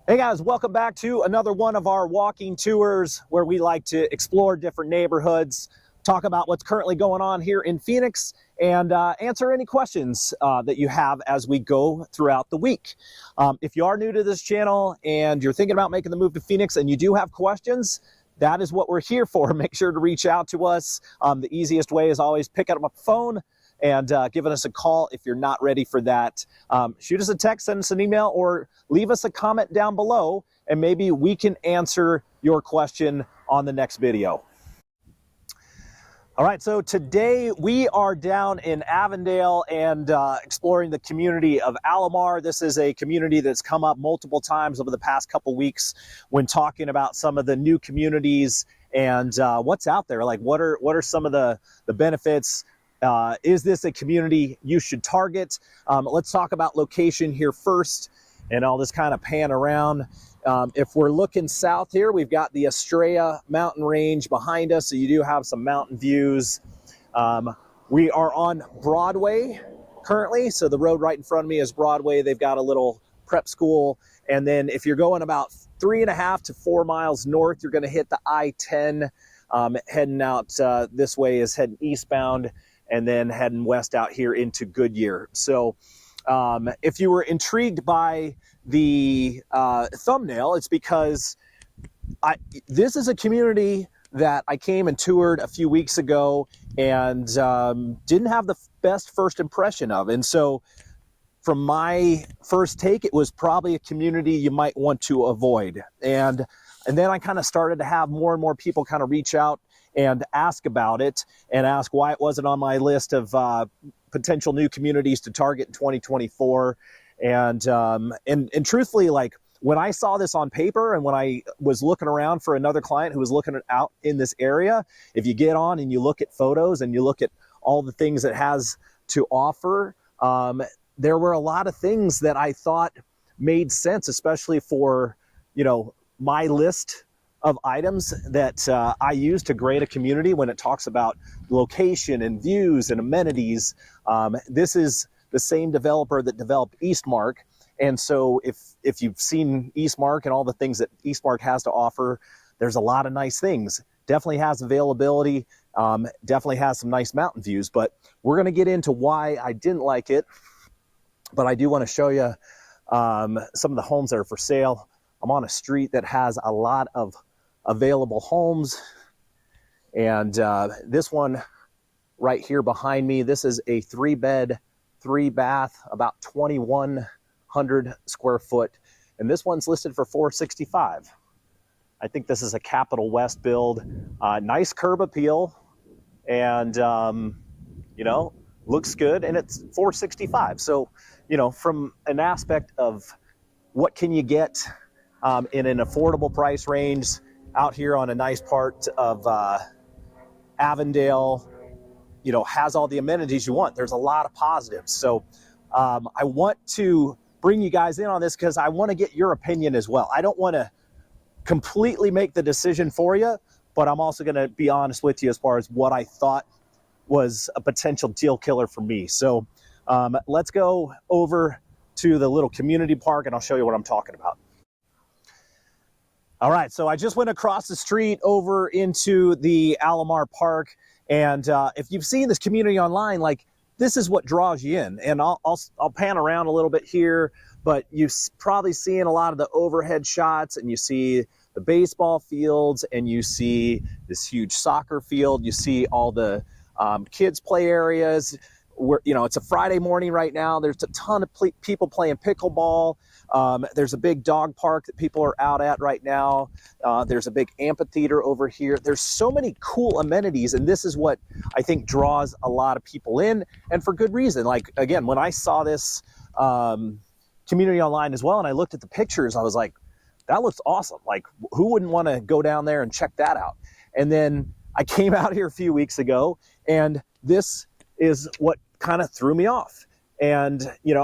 Hey guys, welcome back to another one of our walking tours where we like to explore different neighborhoods, talk about what's currently going on here in Phoenix, and answer any questions that you have as we go throughout the week. If you are new to this channel and you're thinking about making the move to Phoenix and you do have questions, that is what we're here for. Make sure to reach out to us. The easiest way is always pick up a phone and giving us a call. If you're not ready for that, shoot us a text, send us an email, or leave us a comment down below, and maybe we can answer your question on the next video. All right, so today we are down in Avondale and exploring the community of Alamar. This is a community that's come up multiple times over the past couple weeks when talking about some of the new communities and what's out there. Like, what are some of the benefits? Is this a community you should target? Let's talk about location here first, and I'll just kind of pan around. If we're looking south here, we've got the Estrella mountain range behind us, so you do have some mountain views. We are on Broadway currently, so the road right in front of me is Broadway. They've got a little prep school, and then if you're going about 3.5 to 4 miles north, you're going to hit the I-10. Heading out this way is heading eastbound, and then heading west out here into Goodyear. So if you were intrigued by the thumbnail, it's because this is a community that I came and toured a few weeks ago and didn't have the best first impression of. And so from my first take, it was probably a community you might want to avoid. And then I kind of started to have more and more people kind of reach out and ask about it and ask why it wasn't on my list of potential new communities to target in 2024. And truthfully, like, when I saw this on paper and when I was looking around for another client who was looking out in this area, if you get on and you look at photos and you look at all the things it has to offer, there were a lot of things that I thought made sense, especially for, my list of items that I use to grade a community when it talks about location and views and amenities. This is the same developer that developed Eastmark. And so if you've seen Eastmark and all the things that Eastmark has to offer, there's a lot of nice things. Definitely has availability, definitely has some nice mountain views, but we're gonna get into why I didn't like it. But I do wanna show you some of the homes that are for sale. I'm on a street that has a lot of available homes, and this one right here behind me, this is a 3-bed, 3-bath, about 2,100 square foot, and this one's listed for $465. I think this is a Capital West build. Nice curb appeal, and looks good, and it's $465. So from an aspect of what can you get in an affordable price range out here on a nice part of Avondale, has all the amenities you want. There's a lot of positives. So I want to bring you guys in on this because I want to get your opinion as well. I don't want to completely make the decision for you, but I'm also going to be honest with you as far as what I thought was a potential deal killer for me. So let's go over to the little community park and I'll show you what I'm talking about. All right, so I just went across the street over into the Alamar Park, and if you've seen this community online, like, this is what draws you in. And I'll pan around a little bit here, but you've probably seen a lot of the overhead shots, and you see the baseball fields, and you see this huge soccer field. You see all the kids play areas. Where, it's a Friday morning right now. There's a ton of people playing pickleball. There's a big dog park that people are out at right now. There's a big amphitheater over here. There's so many cool amenities, and this is what I think draws a lot of people in, and for good reason. Like, again, when I saw this community online as well, and I looked at the pictures, I was like, that looks awesome. Like, who wouldn't want to go down there and check that out? And then I came out here a few weeks ago, and this is what kind of threw me off. And,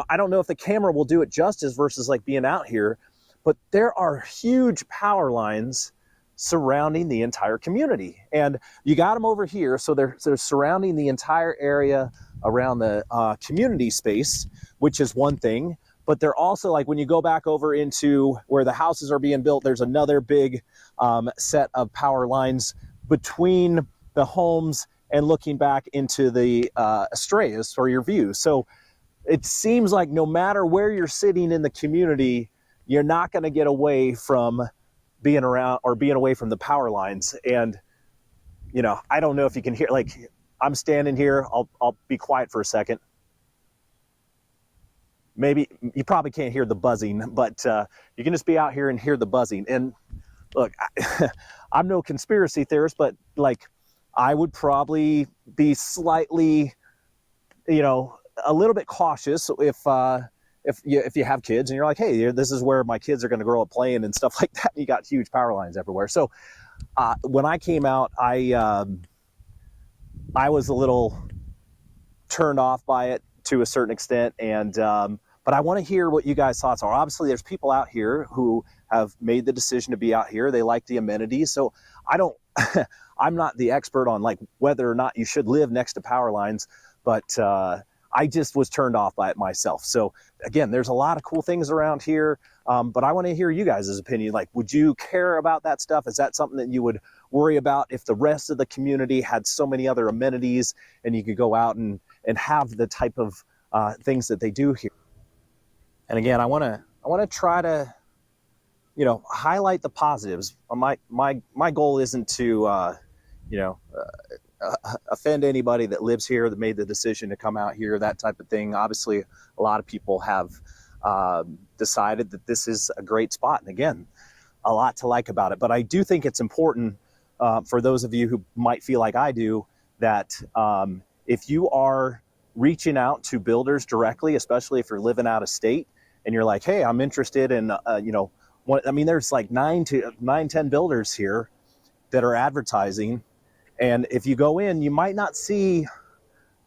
I don't know if the camera will do it justice versus like being out here, but there are huge power lines surrounding the entire community. And you got them over here. So they're surrounding the entire area around the community space, which is one thing. but they're also like when you go back over into where the houses are being built, there's another big set of power lines between the homes and looking back into the estrellas for your view. So it seems like no matter where you're sitting in the community, you're not going to get away from being around or being away from the power lines. And, you know, I don't know if you can hear, like I'm standing here, I'll be quiet for a second. Maybe you probably can't hear the buzzing, but you can just be out here and hear the buzzing. And look, I'm no conspiracy theorist, but like I would probably be slightly, you know, a little bit cautious if you have kids and you're like, hey, this is where my kids are going to grow up playing and stuff like that. You got huge power lines everywhere. So when I came out, I was a little turned off by it to a certain extent, and but I want to hear what you guys' thoughts are. Obviously, there's people out here who have made the decision to be out here. They like the amenities. So I don't, I'm not the expert on like whether or not you should live next to power lines, but I just was turned off by it myself. So again, there's a lot of cool things around here, but I want to hear you guys' opinion. Like, would you care about that stuff? Is that something that you would worry about if the rest of the community had so many other amenities and you could go out and have the type of things that they do here? And again, I want to try to, you know, highlight the positives. My goal isn't to, you know, offend anybody that lives here, that made the decision to come out here, that type of thing. Obviously, a lot of people have decided that this is a great spot. And again, a lot to like about it. But I do think it's important for those of you who might feel like I do, that if you are reaching out to builders directly, especially if you're living out of state and you're like, hey, I'm interested in, you know, I mean, there's like 10 builders here that are advertising. And if you go in, you might not see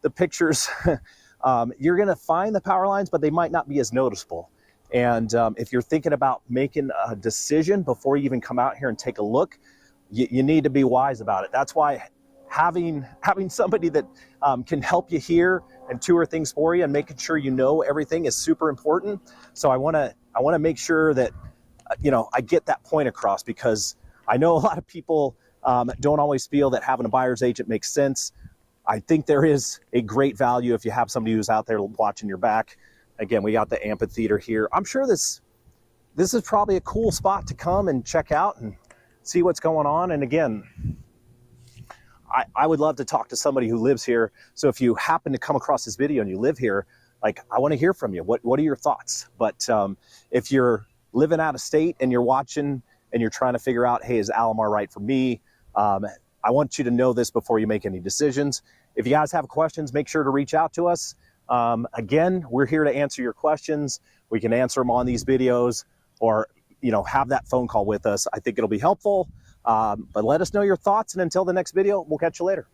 the pictures. You're going to find the power lines, but they might not be as noticeable. And if you're thinking about making a decision before you even come out here and take a look, you need to be wise about it. That's why having somebody that can help you here and tour things for you and making sure you know everything is super important. So I want to make sure that you know, I get that point across, because I know a lot of people don't always feel that having a buyer's agent makes sense. I think there is a great value if you have somebody who's out there watching your back. Again, we got the amphitheater here. I'm sure this is probably a cool spot to come and check out and see what's going on. And again, I would love to talk to somebody who lives here. So if you happen to come across this video and you live here, like, I want to hear from you. What are your thoughts? But if you're living out of state and you're watching and you're trying to figure out, hey, is Alamar right for me? I want you to know this before you make any decisions. If you guys have questions, make sure to reach out to us. Again, we're here to answer your questions. We can answer them on these videos, or, you know, have that phone call with us. I think it'll be helpful. But let us know your thoughts, and until the next video, we'll catch you later.